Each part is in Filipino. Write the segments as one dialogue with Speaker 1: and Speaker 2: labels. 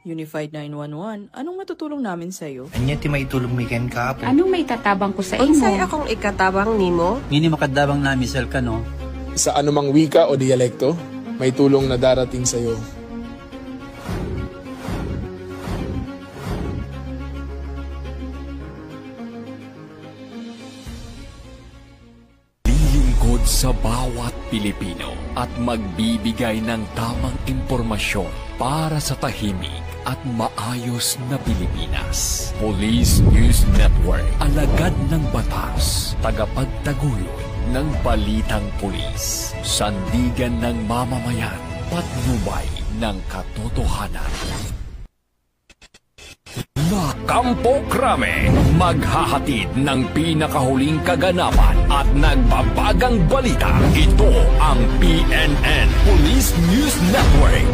Speaker 1: Unified 911, anong matutulong namin sa'yo?
Speaker 2: Anya ti maitulong mi ken kapo.
Speaker 3: Anong may tatabang ko sa imo?
Speaker 4: Unsay akong ikatabang nimo?
Speaker 5: Ngini makadabang na misal ka no?
Speaker 6: Sa anumang wika o dialekto, may tulong na darating sa iyo.
Speaker 7: Lilingkod sa bawat Pilipino at magbibigay ng tamang impormasyon para sa tahimik at maayos na Pilipinas. Police News Network, alagad ng batas, tagapagtaguyod ng balitang pulis, sandigan ng mamamayan, patnubay ng katotohanan. La Campo Crame, maghahatid ng pinakahuling kaganapan at nagbabagang balita. Ito ang PNN Police News Network.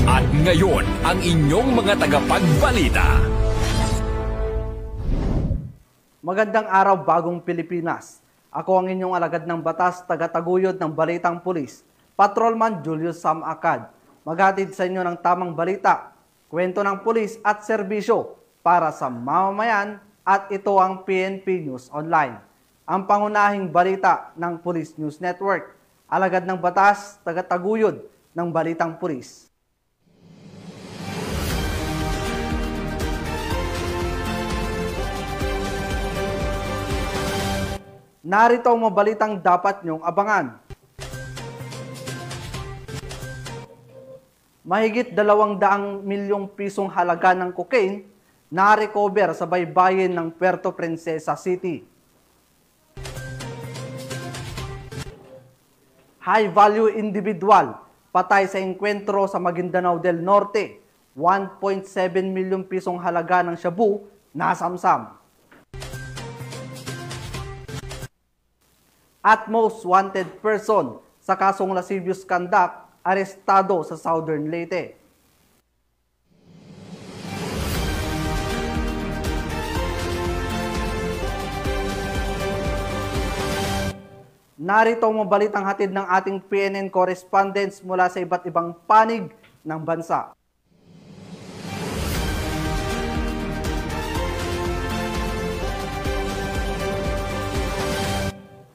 Speaker 7: At ngayon, ang inyong mga tagapagbalita.
Speaker 8: Magandang araw, bagong Pilipinas. Ako ang inyong alagad ng batas, tagataguyod ng Balitang Pulis, Patrolman Julius Sam Acad. Maghatid sa inyo ng tamang balita, kwento ng pulis at serbisyo para sa mamamayan, at ito ang PNP News Online. Ang pangunahing balita ng Police News Network, alagad ng batas, tagataguyod ng Balitang Pulis. Narito ang mga balitang dapat nyong abangan. Mahigit 200 milyong pisong halaga ng cocaine na-recover sa baybayin ng Puerto Princesa City. High-value individual patay sa engkwentro sa Maguindanao del Norte. 1.7 milyong pisong halaga ng shabu nasamsam. At most wanted person sa kasong lascivious conduct, arestado sa Southern Leyte. Narito ang mabalitang hatid ng ating PNN correspondents mula sa iba't ibang panig ng bansa.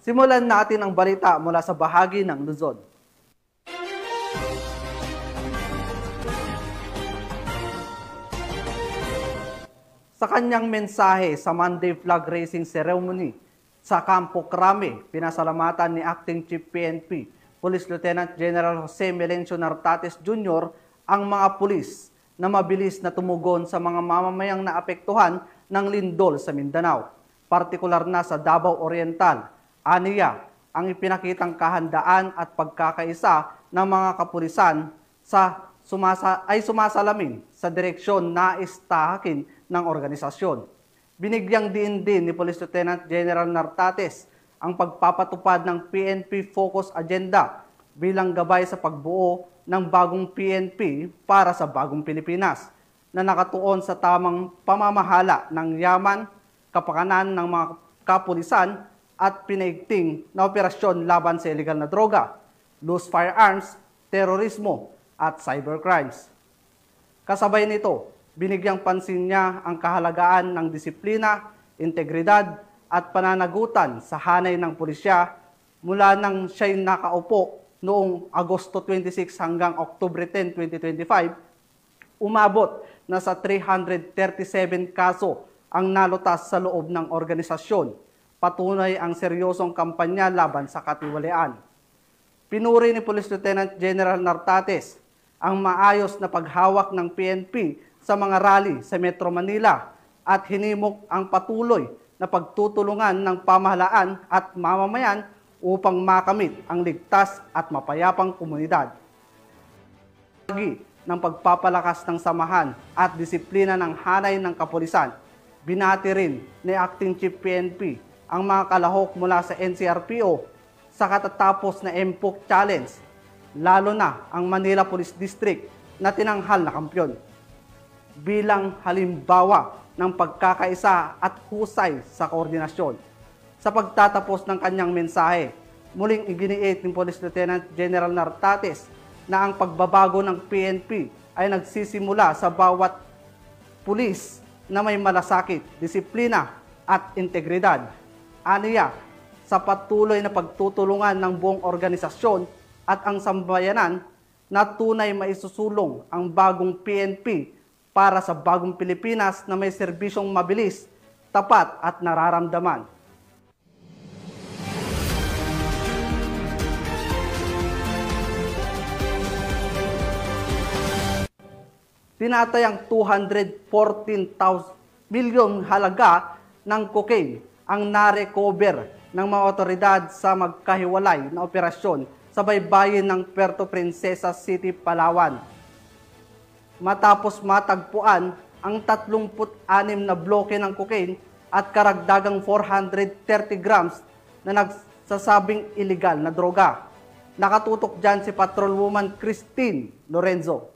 Speaker 8: Simulan natin ang balita mula sa bahagi ng Luzon. Sa kanyang mensahe sa Monday Flag Raising Ceremony sa Campo Crame, pinasalamatan ni Acting Chief PNP, Police Lieutenant General Jose Melencio Nartates Jr. ang mga pulis na mabilis na tumugon sa mga mamamayang naapektuhan ng lindol sa Mindanao, partikular na sa Davao Oriental. Aniya ang ipinakitang kahandaan at pagkakaisa ng mga kapulisan ay sumasalamin sa direksyon na istahakin ng organisasyon. Binigyang diin din ni Police Lieutenant General Nartates ang pagpapatupad ng PNP Focus Agenda bilang gabay sa pagbuo ng bagong PNP para sa bagong Pilipinas na nakatuon sa tamang pamamahala ng yaman, kapakanan ng mga kapulisan at pinaigting na operasyon laban sa illegal na droga, loose firearms, terorismo at cybercrimes. Kasabay nito, binigyang pansin niya ang kahalagaan ng disiplina, integridad at pananagutan sa hanay ng pulisya mula nang siya'y nakaupo noong Agosto 26 hanggang Oktubre 10, 2025, umabot na sa 337 kaso ang nalutas sa loob ng organisasyon. Patunay ang seryosong kampanya laban sa katiwalian. Pinuri ni Police Lieutenant General Nartates ang maayos na paghawak ng PNP sa mga rally sa Metro Manila at hinimok ang patuloy na pagtutulungan ng pamahalaan at mamamayan upang makamit ang ligtas at mapayapang komunidad. Ng pagpapalakas ng samahan at disiplina ng hanay ng kapulisan, binati rin ni Acting Chief PNP ang mga kalahok mula sa NCRPO sa katatapos na MPOC Challenge, lalo na ang Manila Police District na tinanghal na kampyon. Bilang halimbawa ng pagkakaisa at husay sa koordinasyon. Sa pagtatapos ng kanyang mensahe, muling iginiit ni Police Lieutenant General Nartates na ang pagbabago ng PNP ay nagsisimula sa bawat pulis na may malasakit, disiplina at integridad. Aniya, sa patuloy na pagtutulungan ng buong organisasyon at ang sambayanan na tunay maisusulong ang bagong PNP para sa bagong Pilipinas na may serbisyong mabilis, tapat at nararamdaman. Tinatayang 214 milyon halaga ng cocaine ang narecover ng mga otoridad sa magkahiwalay na operasyon sa baybayin ng Puerto Princesa City, Palawan. Matapos matagpuan ang 36 na bloke ng cocaine at karagdagang 430 grams na nagsasabing iligal na droga. Nakatutok dyan si Patrolwoman Christine Lorenzo.